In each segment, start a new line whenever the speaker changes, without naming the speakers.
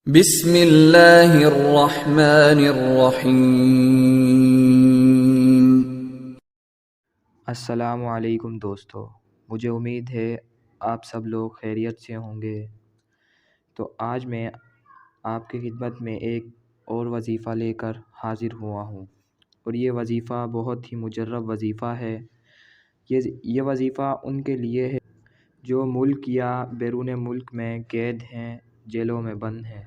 بسم اللہ الرحمن الرحیم۔
السلام علیکم دوستو، مجھے امید ہے آپ سب لوگ خیریت سے ہوں گے۔ تو آج میں آپ کی خدمت میں ایک اور وظیفہ لے کر حاضر ہوا ہوں، اور یہ وظیفہ بہت ہی مجرب وظیفہ ہے۔ یہ وظیفہ ان کے لیے ہے جو ملک یا بیرون ملک میں قید ہیں، جیلوں میں بند ہیں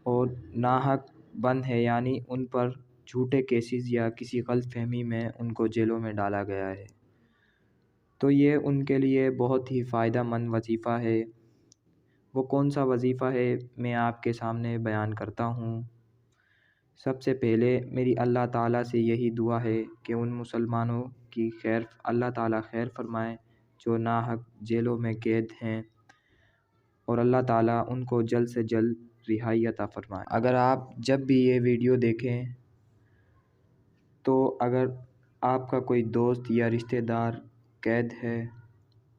اور ناحق بند ہے، یعنی ان پر جھوٹے کیسز یا کسی غلط فہمی میں ان کو جیلوں میں ڈالا گیا ہے۔ تو یہ ان کے لیے بہت ہی فائدہ مند وظیفہ ہے۔ وہ کون سا وظیفہ ہے میں آپ کے سامنے بیان کرتا ہوں۔ سب سے پہلے میری اللہ تعالیٰ سے یہی دعا ہے کہ ان مسلمانوں کی اللہ تعالیٰ خیر فرمائے جو ناحق جیلوں میں قید ہیں، اور اللہ تعالیٰ ان کو جلد سے جلد رہائی عطا فرمائے۔ اگر آپ جب بھی یہ ویڈیو دیکھیں تو اگر آپ کا کوئی دوست یا رشتہ دار قید ہے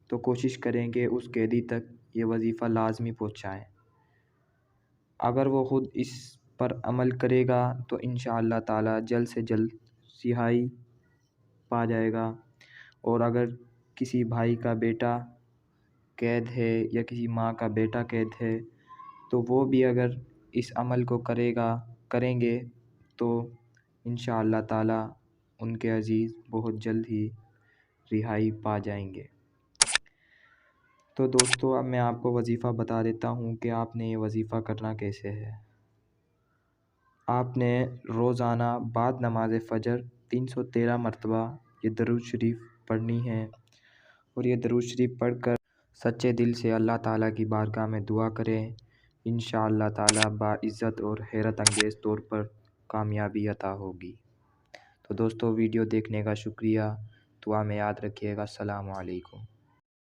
تو کوشش کریں کہ اس قیدی تک یہ وظیفہ لازمی پہنچائیں۔ اگر وہ خود اس پر عمل کرے گا تو انشاءاللہ تعالیٰ جلد سے جلد رہائی پا جائے گا۔ اور اگر کسی بھائی کا بیٹا قید ہے یا کسی ماں کا بیٹا قید ہے تو وہ بھی اگر اس عمل کو کریں گے تو انشاءاللہ تعالیٰ ان کے عزیز بہت جلد ہی رہائی پا جائیں گے۔ تو دوستو، اب میں آپ کو وظیفہ بتا دیتا ہوں کہ آپ نے یہ وظیفہ کرنا کیسے ہے۔ آپ نے روزانہ بعد نماز فجر 313 مرتبہ یہ درود شریف پڑھنی ہے، اور یہ درود شریف پڑھ کر سچے دل سے اللہ تعالیٰ کی بارگاہ میں دعا کریں۔ انشاءاللہ تعالیٰ باعزت اور حیرت انگیز طور پر کامیابی عطا ہوگی۔ تو دوستو، ویڈیو دیکھنے کا شکریہ، دعا میں یاد رکھیے گا۔ السلام علیکم۔